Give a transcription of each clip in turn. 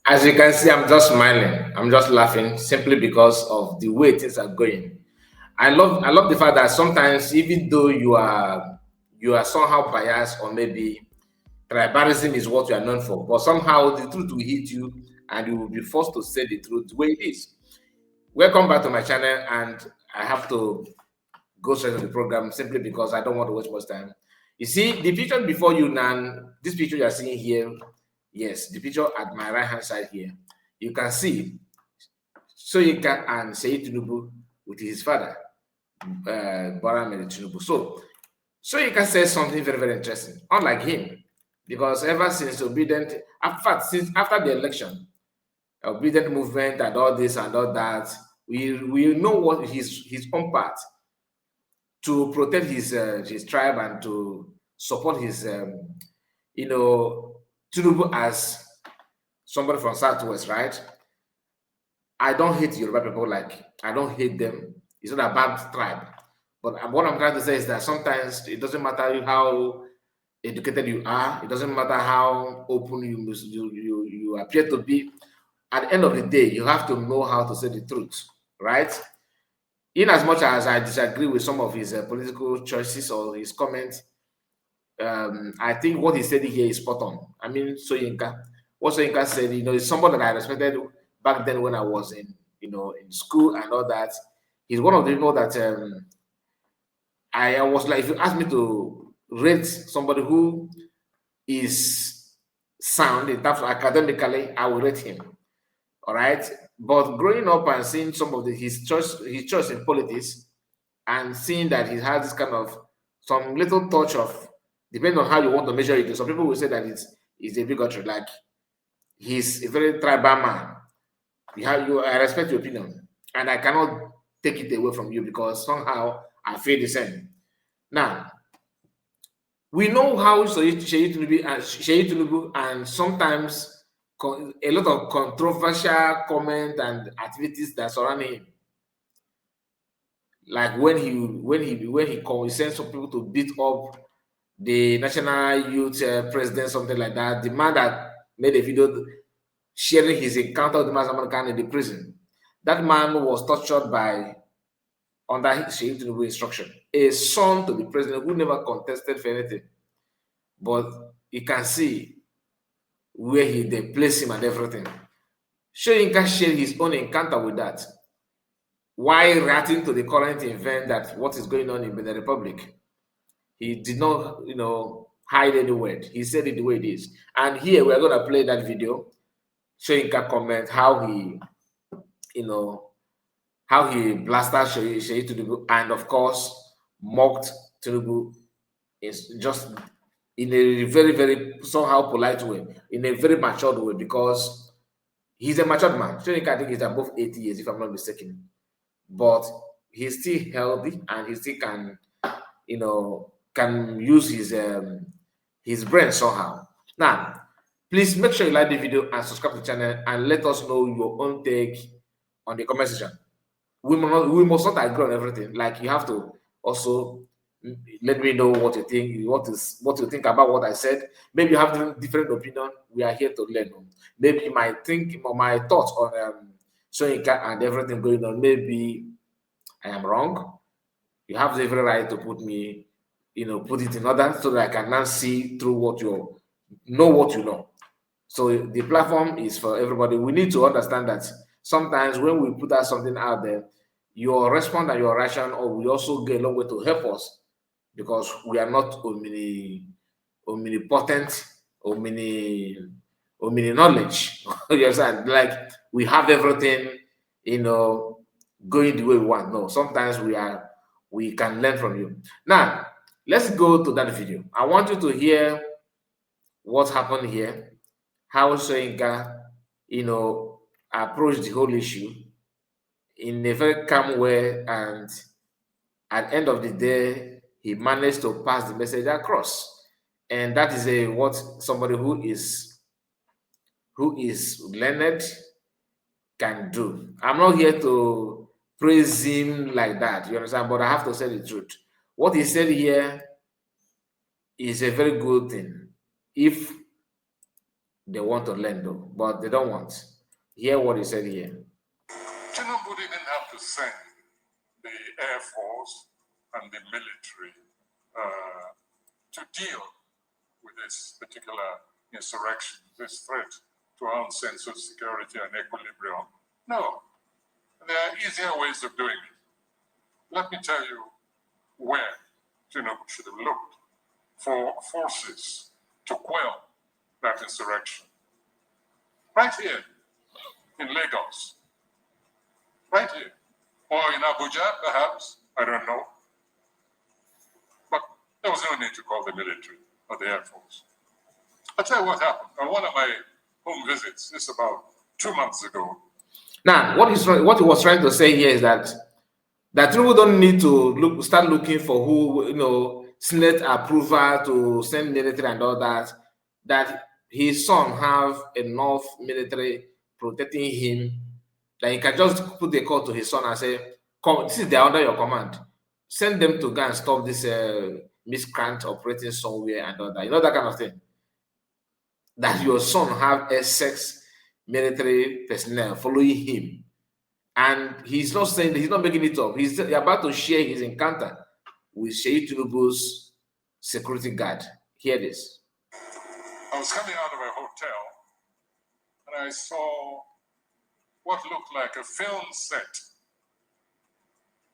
As you can see, I'm just smiling. I'm just laughing simply because of the way things are going. I love the fact that sometimes, even though you are somehow biased, or maybe tribalism is what you are known for, but somehow the truth will hit you and you will be forced to say the truth the way it is. Welcome back to my channel, and I have to go straight to the program simply because I don't want to waste much time. You see, the picture before you now, this picture you are seeing here, yes, the picture at my right hand side here, you can see Soyinka and Seyi Tinubu with his father, Bola Tinubu. So Soyinka says something very, very interesting, unlike him, because ever since obedient, in fact, since after the election, obedient movement and all this and all that, we know what his own part to protect his tribe and to support his Tinubu as somebody from Southwest, right? I don't hate Yoruba people, like I don't hate them. It's not a bad tribe. But what I'm trying to say is that sometimes it doesn't matter how educated you are, it doesn't matter how open you appear to be. At the end of the day, you have to know how to say the truth, right? In as much as I disagree with some of his political choices or his comments, I think what he said here is spot on. I mean, Soyinka, what Soyinka said, is somebody that I respected back then when I was in school and all that. He's one of the people that I was like, if you ask me to rate somebody who is sound in terms of academically, I will rate him. All right. But growing up and seeing some of his choice in politics, and seeing that he has this kind of some little touch of, depending on how you want to measure it. Some people will say that it's a bigotry, like he's a very tribal man. I respect your opinion, and I cannot take it away from you because somehow I feel the same. Now, we know how Seyi Tinubu and sometimes a lot of controversial comment and activities that surround him. Like when he sends some people to beat up the national youth president, something like that. The man that made a video sharing his encounter with the M0cked in the prison. That man was tortured by under Seyi Tinubu instruction. A son to the president who never contested for anything. But you can see where they place him and everything. Soyinka shared his own encounter with that. Why reacting to the current event that what is going on in the Republic? He did not, hide any word. He said it the way it is. And here we're going to play that video. Soyinka comment how he blasted Seyi Tinubu, and of course mocked Tinubu is just in a very, very somehow polite way, in a very matured way, because he's a matured man. Soyinka, I think, is above 80 years, if I'm not mistaken. But he's still healthy and he still can use his brain somehow. Now, please make sure you like the video and subscribe to the channel and let us know your own take on the comment section. We must not agree on everything. Like, you have to also let me know what you think, what you think about what I said. Maybe you have different opinion. We are here to learn. Maybe my thoughts on Soyinka and everything going on. Maybe I am wrong. You have every right to put it in order so that I can now see through what you know. So the platform is for everybody. We need to understand that sometimes when we put out something out there, your response and your reaction will also go a long way to help us, because we are not omnipotent, omni knowledge. You understand? Like, we have everything, going the way we want. No, sometimes we can learn from you. Now, let's go to that video. I want you to hear what happened here, how Soyinka, approached the whole issue in a very calm way, and at the end of the day, he managed to pass the message across. And that is what somebody who is learned can do. I'm not here to praise him like that, you understand? But I have to say the truth. What he said here is a very good thing. If they want to learn though, but they don't want. Hear what he said here. Tinubu didn't have to send the Air Force and the military to deal with this particular insurrection, this threat to our own sense of security and equilibrium. No, there are easier ways of doing it. Let me tell you where Tinubu should have looked for forces to quell that insurrection. Right here in Lagos, right here, or in Abuja, perhaps, I don't know. But there was no need to call the military or the Air Force. I'll tell you what happened. On one of my home visits, this about 2 months ago. Now, what he was trying to say here is that Tinubu don't need to start looking for who, Senate approval to send military and all that. That his son have enough military protecting him that he can just put the call to his son and say, "Come, this is they're under your command. Send them to go and stop this miscreant operating somewhere and all that. You know that kind of thing. That your son have Essex military personnel following him." And he's not saying that, he's not making it up. He's about to share his encounter with Seyi Tinubu's security guard. Hear this. I was coming out of a hotel and I saw what looked like a film set.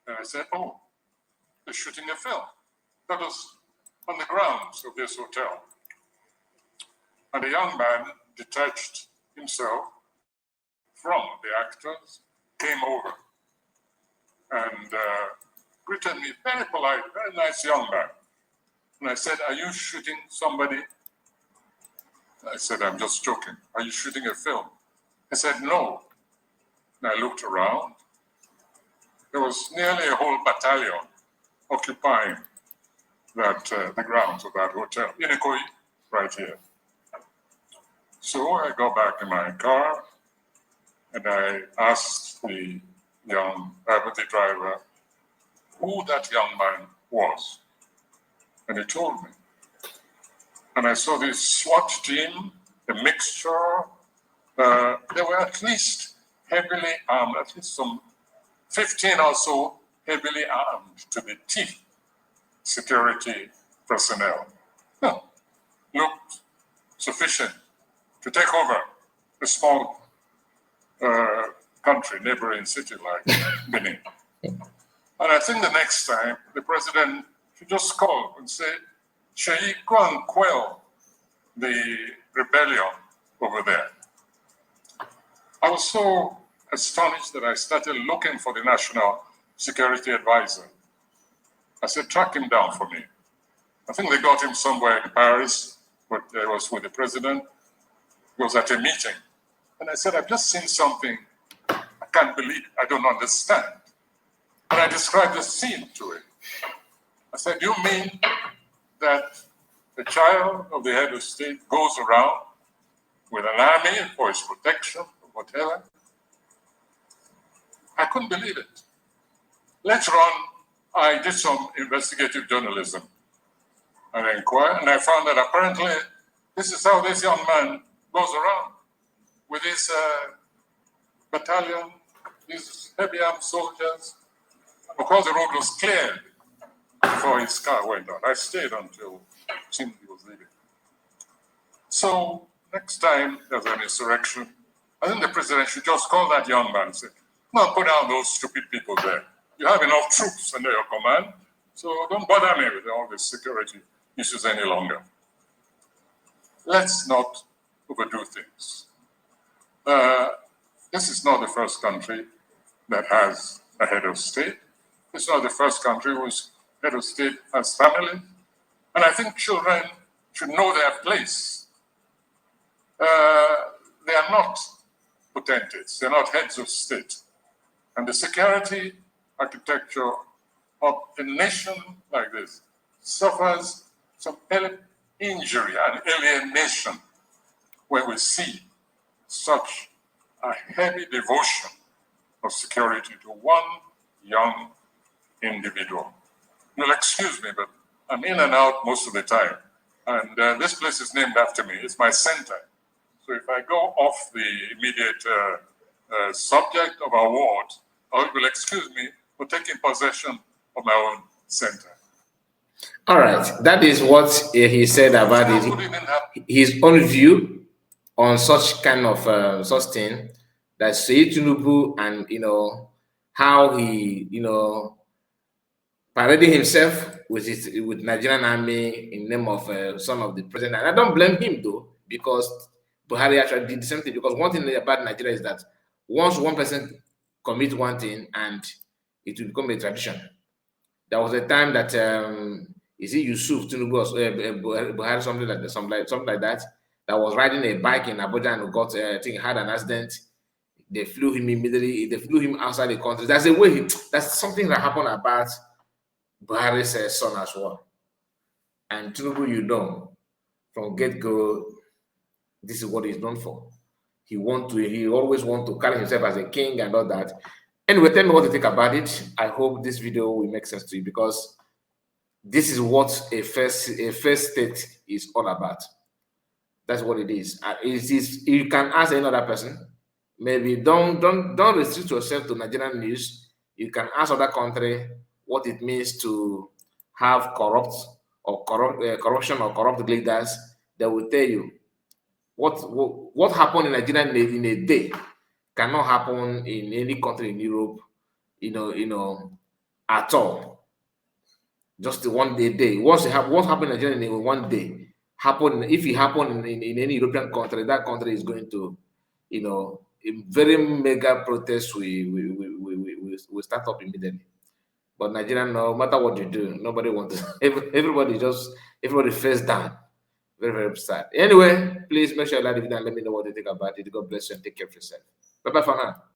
And I said, oh, they're shooting a film. That was on the grounds of this hotel. And a young man detached himself from the actors, came over and greeted me, very polite, very nice young man. And I said, are you shooting somebody? I said, I'm just joking. Are you shooting a film? He said, no. And I looked around. There was nearly a whole battalion occupying the grounds of that hotel, in Ikoyi, right here. So I got back in my car and I asked the driver who that young man was. And he told me. And I saw this SWAT team, a mixture. They were at least heavily armed, at least some 15 or so heavily armed to the teeth security personnel. Looked sufficient to take over a small country, neighboring city like Benin. And I think the next time the president should just call and say, Seyi, go and quell the rebellion over there. I was so astonished that I started looking for the National Security Advisor. I said, track him down for me. I think they got him somewhere in Paris, but I was with the president. He was at a meeting. And I said, I've just seen something I can't believe, I don't understand. And I described the scene to him. I said, you mean that the child of the head of state goes around with an army for his protection, or whatever? I couldn't believe it. Later on, I did some investigative journalism and I inquired, and I found that apparently this is how this young man goes around with his battalion, these heavy armed soldiers. Of course, the road was cleared before his car went out. I stayed until he was leaving. So next time there's an insurrection, I think the president should just call that young man and say, no, put down those stupid people there. You have enough troops under your command, so don't bother me with all these security issues any longer. Let's not overdo things. This is not the first country that has a head of state. It's not the first country whose head of state has family. And I think children should know their place. They are not potentates. They're not heads of state. And the security architecture of a nation like this suffers some injury and alienation when we see such a heavy devotion of security to one young individual. You'll excuse me, but I'm in and out most of the time. And this place is named after me. It's my center. So if I go off the immediate subject of our ward, I hope you'll excuse me for taking possession of my own center. All right, that is what he said about his own view on such kind of such thing, that Seyi Tinubu, and how he parading himself with Nigerian army in name of son of the president. And I don't blame him though, because Buhari actually did the same thing. Because one thing about Nigeria is that once one person commits one thing, and it will become a tradition. There was a time that is it Yusuf Tinubu or Buhari, something like that, that was riding a bike in Abuja and got I think had an accident. They flew him immediately. They flew him outside the country. That's a way. That's something that happened about Buhari's son as well. And Tinubu, from get-go, this is what he's known for. He always want to carry himself as a king and all that. Anyway, tell me what you think about it. I hope this video will make sense to you, because this is what a first state is all about. That's what it is. It is. You can ask another person. Maybe don't restrict yourself to Nigerian news. You can ask other country what it means to have corruption or corrupt leaders. They will tell you what happened in Nigeria in a day cannot happen in any country in Europe, at all. Just the one day. What happened in Nigeria in one day if it happened in any European country, that country is going to, a very mega protest will start up immediately. But Nigeria, no matter what you do, nobody wants to. Everybody face down. Very, very sad. Anyway, please make sure you like the video and let me know what you think about it. God bless you and take care of yourself. Bye bye for now.